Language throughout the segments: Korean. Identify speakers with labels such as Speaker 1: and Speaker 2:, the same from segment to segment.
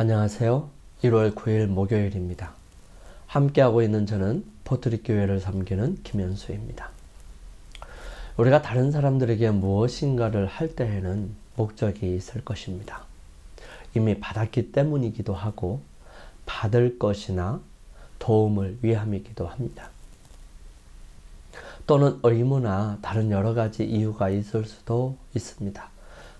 Speaker 1: 안녕하세요. 1월 9일 목요일입니다. 함께하고 있는 저는 포트리 교회를 섬기는 김현수입니다. 우리가 다른 사람들에게 무엇인가를 할 때에는 목적이 있을 것입니다. 이미 받았기 때문이기도 하고 받을 것이나 도움을 위함이기도 합니다. 또는 의무나 다른 여러 가지 이유가 있을 수도 있습니다.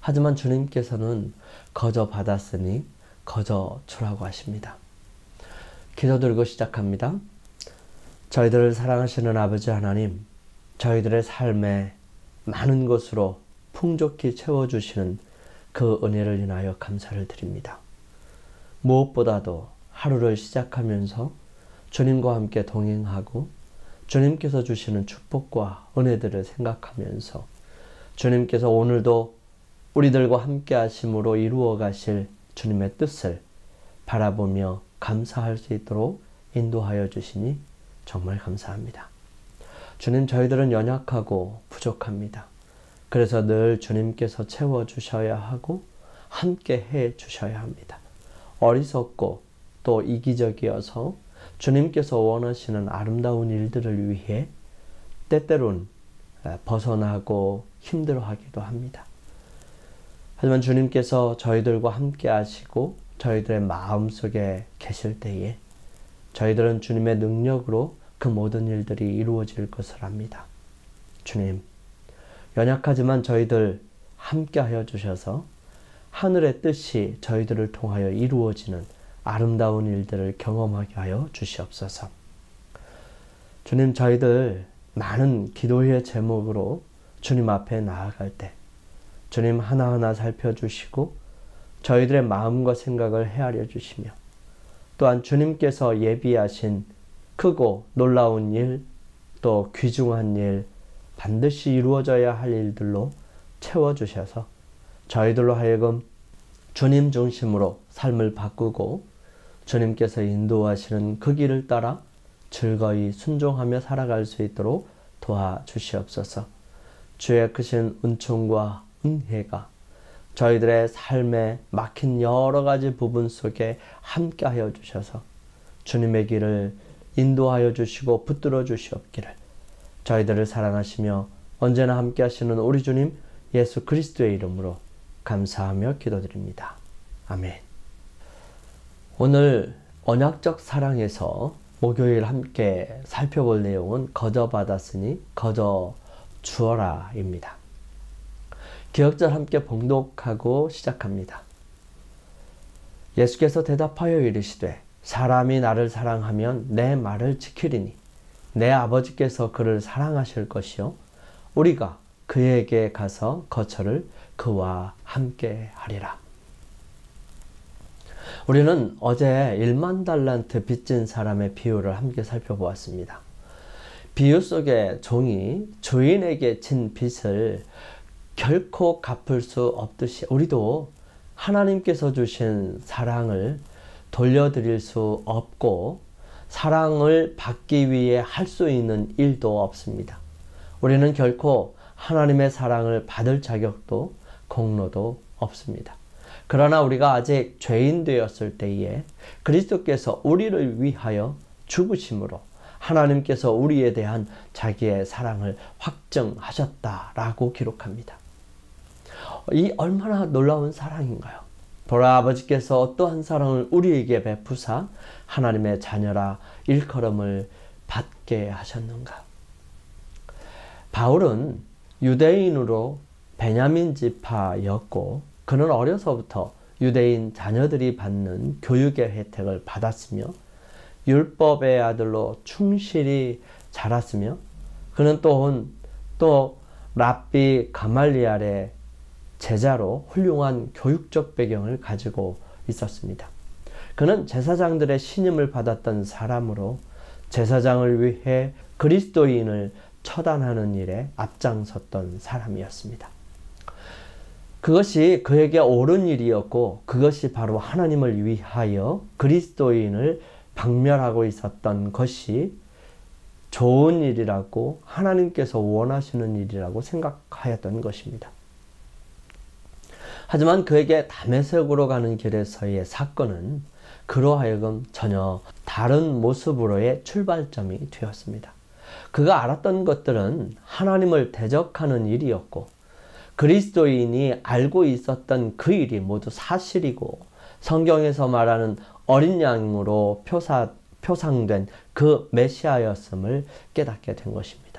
Speaker 1: 하지만 주님께서는 거저 받았으니 거저 주라고 하십니다. 기도드리고 시작합니다. 저희들을 사랑하시는 아버지 하나님, 저희들의 삶에 많은 것으로 풍족히 채워주시는 그 은혜를 인하여 감사를 드립니다. 무엇보다도 하루를 시작하면서 주님과 함께 동행하고 주님께서 주시는 축복과 은혜들을 생각하면서 주님께서 오늘도 우리들과 함께 하심으로 이루어 가실 주님의 뜻을 바라보며 감사할 수 있도록 인도하여 주시니 정말 감사합니다. 주님, 저희들은 연약하고 부족합니다. 그래서 늘 주님께서 채워주셔야 하고 함께 해 주셔야 합니다. 어리석고 또 이기적이어서 주님께서 원하시는 아름다운 일들을 위해 때때론 벗어나고 힘들어하기도 합니다. 하지만 주님께서 저희들과 함께 하시고 저희들의 마음속에 계실 때에 저희들은 주님의 능력으로 그 모든 일들이 이루어질 것을 압니다. 주님, 연약하지만 저희들 함께 하여 주셔서 하늘의 뜻이 저희들을 통하여 이루어지는 아름다운 일들을 경험하게 하여 주시옵소서. 주님, 저희들 많은 기도의 제목으로 주님 앞에 나아갈 때 주님 하나하나 살펴주시고 저희들의 마음과 생각을 헤아려 주시며 또한 주님께서 예비하신 크고 놀라운 일, 또 귀중한 일, 반드시 이루어져야 할 일들로 채워주셔서 저희들로 하여금 주님 중심으로 삶을 바꾸고 주님께서 인도하시는 그 길을 따라 즐거이 순종하며 살아갈 수 있도록 도와주시옵소서. 주의 크신 은총과 은혜가 저희들의 삶에 막힌 여러 가지 부분 속에 함께 하여 주셔서 주님의 길을 인도하여 주시고 붙들어 주시옵기를 저희들을 사랑하시며 언제나 함께 하시는 우리 주님 예수 그리스도의 이름으로 감사하며 기도드립니다. 아멘. 오늘 언약적 사랑에서 목요일 함께 살펴볼 내용은 거저 받았으니 거저 주어라 입니다. 기억절 함께 봉독하고 시작합니다. 예수께서 대답하여 이르시되 사람이 나를 사랑하면 내 말을 지키리니 내 아버지께서 그를 사랑하실 것이요 우리가 그에게 가서 거처를 그와 함께 하리라. 우리는 어제 1만 달란트 빚진 사람의 비유를 함께 살펴보았습니다. 비유 속에 종이 주인에게 진 빚을 결코 갚을 수 없듯이 우리도 하나님께서 주신 사랑을 돌려드릴 수 없고 사랑을 받기 위해 할 수 있는 일도 없습니다. 우리는 결코 하나님의 사랑을 받을 자격도 공로도 없습니다. 그러나 우리가 아직 죄인 되었을 때에 그리스도께서 우리를 위하여 죽으심으로 하나님께서 우리에 대한 자기의 사랑을 확증하셨다라고 기록합니다. 이 얼마나 놀라운 사랑인가요? 보라, 아버지께서 어떠한 사랑을 우리에게 베푸사 하나님의 자녀라 일컬음을 받게 하셨는가? 바울은 유대인으로 베냐민 지파였고 그는 어려서부터 유대인 자녀들이 받는 교육의 혜택을 받았으며 율법의 아들로 충실히 자랐으며 그는 또 랍비 가말리알의 제자로 훌륭한 교육적 배경을 가지고 있었습니다. 그는 제사장들의 신임을 받았던 사람으로 제사장을 위해 그리스도인을 처단하는 일에 앞장섰던 사람이었습니다. 그것이 그에게 옳은 일이었고 그것이 바로 하나님을 위하여 그리스도인을 박멸하고 있었던 것이 좋은 일이라고 하나님께서 원하시는 일이라고 생각하였던 것입니다. 하지만 그에게 다메섹으로 가는 길에서의 사건은 그로 하여금 전혀 다른 모습으로의 출발점이 되었습니다. 그가 알았던 것들은 하나님을 대적하는 일이었고 그리스도인이 알고 있었던 그 일이 모두 사실이고 성경에서 말하는 어린 양으로 표상된 그 메시아였음을 깨닫게 된 것입니다.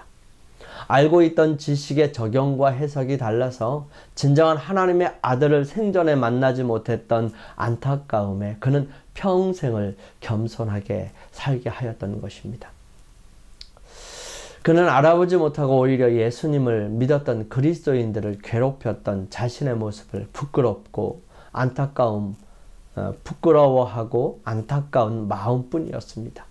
Speaker 1: 알고 있던 지식의 적용과 해석이 달라서 진정한 하나님의 아들을 생전에 만나지 못했던 안타까움에 그는 평생을 겸손하게 살게 하였던 것입니다. 그는 알아보지 못하고 오히려 예수님을 믿었던 그리스도인들을 괴롭혔던 자신의 모습을 부끄러워하고 안타까운 마음뿐이었습니다.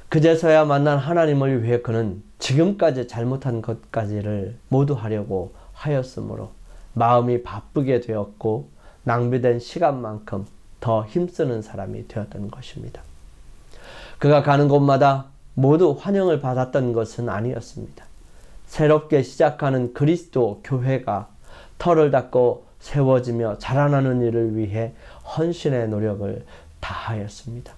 Speaker 1: 그제서야 만난 하나님을 위해 그는 지금까지 잘못한 것까지를 모두 하려고 하였으므로 마음이 바쁘게 되었고 낭비된 시간만큼 더 힘쓰는 사람이 되었던 것입니다. 그가 가는 곳마다 모두 환영을 받았던 것은 아니었습니다. 새롭게 시작하는 그리스도 교회가 터를 닦고 세워지며 자라나는 일을 위해 헌신의 노력을 다하였습니다.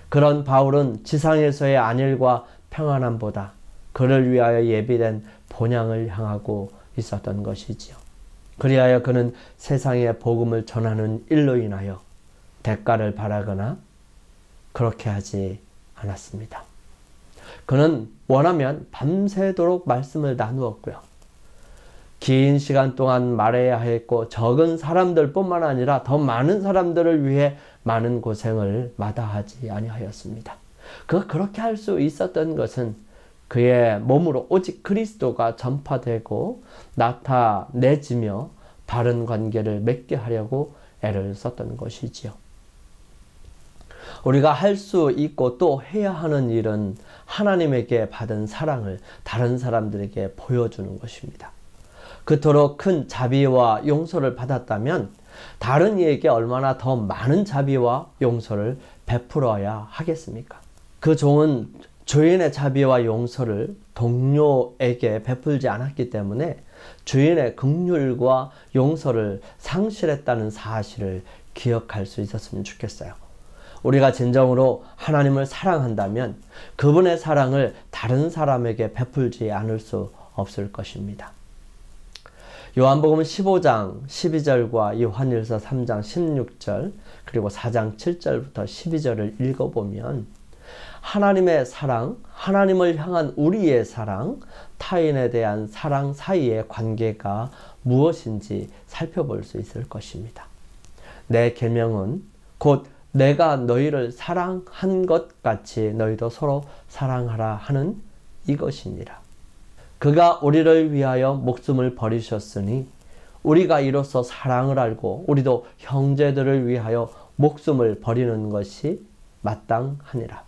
Speaker 1: 그런 바울은 지상에서의 안일과 평안함보다 그를 위하여 예비된 본향을 향하고 있었던 것이지요. 그리하여 그는 세상에 복음을 전하는 일로 인하여 대가를 바라거나 그렇게 하지 않았습니다. 그는 원하면 밤새도록 말씀을 나누었고요. 긴 시간 동안 말해야 했고 적은 사람들 뿐만 아니라 더 많은 사람들을 위해 많은 고생을 마다하지 아니하였습니다. 그가 그렇게 할 수 있었던 것은 그의 몸으로 오직 그리스도가 전파되고 나타내지며 바른 관계를 맺게 하려고 애를 썼던 것이지요. 우리가 할 수 있고 또 해야 하는 일은 하나님에게 받은 사랑을 다른 사람들에게 보여주는 것입니다. 그토록 큰 자비와 용서를 받았다면 다른 이에게 얼마나 더 많은 자비와 용서를 베풀어야 하겠습니까? 그 종은 주인의 자비와 용서를 동료에게 베풀지 않았기 때문에 주인의 긍휼과 용서를 상실했다는 사실을 기억할 수 있었으면 좋겠어요. 우리가 진정으로 하나님을 사랑한다면 그분의 사랑을 다른 사람에게 베풀지 않을 수 없을 것입니다. 요한복음 15장 12절과 요한일서 3장 16절 그리고 4장 7절부터 12절을 읽어보면 하나님의 사랑, 하나님을 향한 우리의 사랑, 타인에 대한 사랑 사이의 관계가 무엇인지 살펴볼 수 있을 것입니다. 내 계명은 곧 내가 너희를 사랑한 것 같이 너희도 서로 사랑하라 하는 이것이니라. 그가 우리를 위하여 목숨을 버리셨으니 우리가 이로써 사랑을 알고 우리도 형제들을 위하여 목숨을 버리는 것이 마땅하니라.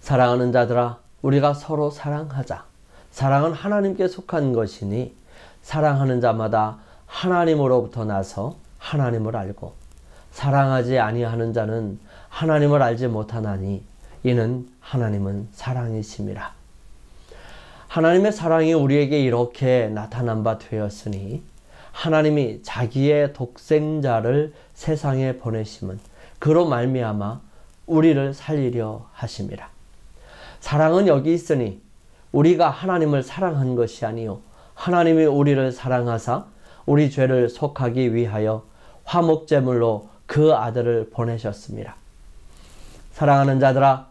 Speaker 1: 사랑하는 자들아, 우리가 서로 사랑하자. 사랑은 하나님께 속한 것이니 사랑하는 자마다 하나님으로부터 나서 하나님을 알고 사랑하지 아니하는 자는 하나님을 알지 못하나니 이는 하나님은 사랑이심이라. 하나님의 사랑이 우리에게 이렇게 나타난 바 되었으니 하나님이 자기의 독생자를 세상에 보내심은 그로 말미암아 우리를 살리려 하심이라. 사랑은 여기 있으니 우리가 하나님을 사랑한 것이 아니요 하나님이 우리를 사랑하사 우리 죄를 속하기 위하여 화목제물로 그 아들을 보내셨습니다. 사랑하는 자들아,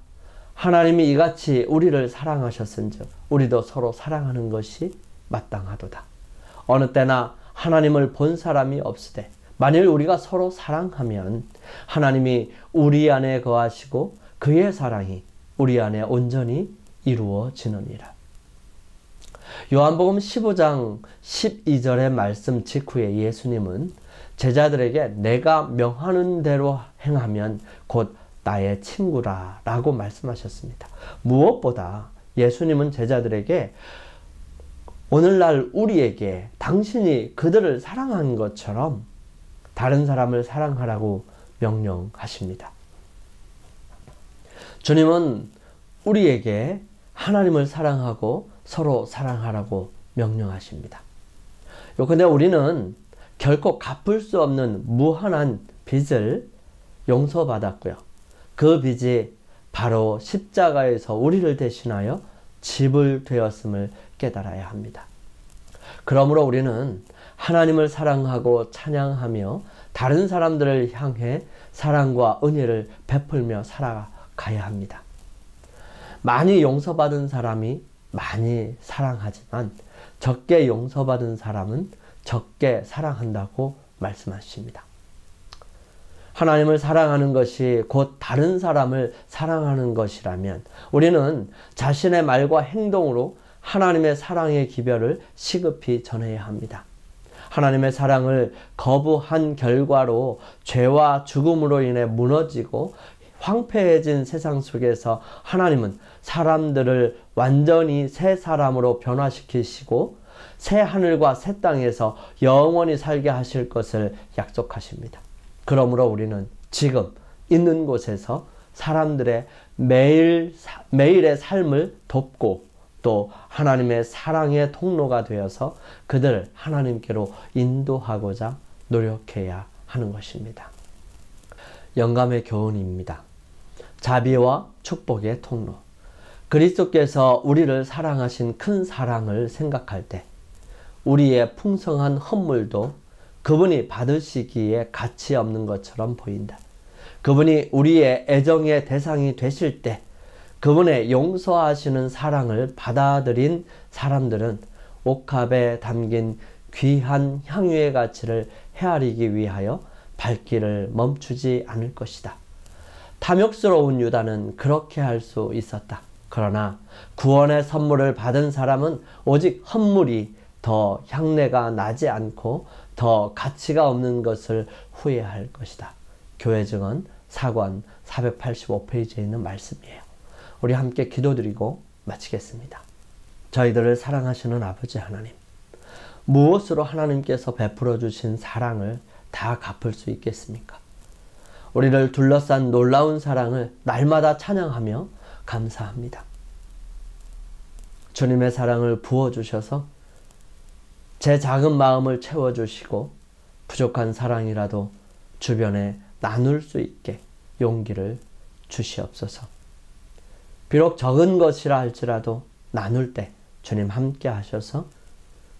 Speaker 1: 하나님이 이같이 우리를 사랑하셨은즉 우리도 서로 사랑하는 것이 마땅하도다. 어느 때나 하나님을 본 사람이 없으되 만일 우리가 서로 사랑하면 하나님이 우리 안에 거하시고 그의 사랑이 우리 안에 온전히 이루어지느니라. 요한복음 15장 12절의 말씀 직후에 예수님은 제자들에게 내가 명하는 대로 행하면 곧 나의 친구라 라고 말씀하셨습니다. 무엇보다 예수님은 제자들에게 오늘날 우리에게 당신이 그들을 사랑한 것처럼 다른 사람을 사랑하라고 명령하십니다. 주님은 우리에게 하나님을 사랑하고 서로 사랑하라고 명령하십니다. 근데 우리는 결코 갚을 수 없는 무한한 빚을 용서받았고요. 그 빚이 바로 십자가에서 우리를 대신하여 지불되었음을 깨달아야 합니다. 그러므로 우리는 하나님을 사랑하고 찬양하며 다른 사람들을 향해 사랑과 은혜를 베풀며 살아가야 합니다. 많이 용서받은 사람이 많이 사랑하지만 적게 용서받은 사람은 적게 사랑한다고 말씀하십니다. 하나님을 사랑하는 것이 곧 다른 사람을 사랑하는 것이라면 우리는 자신의 말과 행동으로 하나님의 사랑의 기별을 시급히 전해야 합니다. 하나님의 사랑을 거부한 결과로 죄와 죽음으로 인해 무너지고 황폐해진 세상 속에서 하나님은 사람들을 완전히 새 사람으로 변화시키시고 새 하늘과 새 땅에서 영원히 살게 하실 것을 약속하십니다. 그러므로 우리는 지금 있는 곳에서 사람들의 매일의 삶을 돕고 또 하나님의 사랑의 통로가 되어서 그들을 하나님께로 인도하고자 노력해야 하는 것입니다. 영감의 교훈입니다. 자비와 축복의 통로. 그리스도께서 우리를 사랑하신 큰 사랑을 생각할 때 우리의 풍성한 헌물도 그분이 받으시기에 가치 없는 것처럼 보인다. 그분이 우리의 애정의 대상이 되실 때 그분의 용서하시는 사랑을 받아들인 사람들은 옥합에 담긴 귀한 향유의 가치를 헤아리기 위하여 발길을 멈추지 않을 것이다. 탐욕스러운 유다는 그렇게 할 수 있었다. 그러나 구원의 선물을 받은 사람은 오직 헌물이 더 향내가 나지 않고 더 가치가 없는 것을 후회할 것이다. 교회 증언 4권 485페이지에 있는 말씀이에요. 우리 함께 기도드리고 마치겠습니다. 저희들을 사랑하시는 아버지 하나님, 무엇으로 하나님께서 베풀어 주신 사랑을 다 갚을 수 있겠습니까? 우리를 둘러싼 놀라운 사랑을 날마다 찬양하며 감사합니다. 주님의 사랑을 부어주셔서 제 작은 마음을 채워주시고 부족한 사랑이라도 주변에 나눌 수 있게 용기를 주시옵소서. 비록 적은 것이라 할지라도 나눌 때 주님 함께 하셔서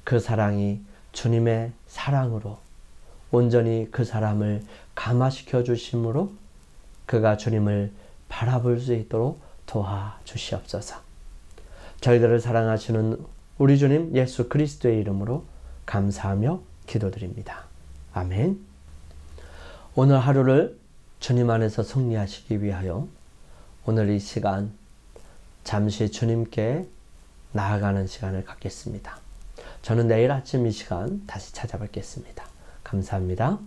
Speaker 1: 그 사랑이 주님의 사랑으로 온전히 그 사람을 감화시켜 주심으로 그가 주님을 바라볼 수 있도록 도와주시옵소서. 저희들을 사랑하시는 우리 주님 예수 그리스도의 이름으로 감사하며 기도드립니다. 아멘. 오늘 하루를 주님 안에서 승리하시기 위하여 오늘 이 시간 잠시 주님께 나아가는 시간을 갖겠습니다. 저는 내일 아침 이 시간 다시 찾아뵙겠습니다. 감사합니다.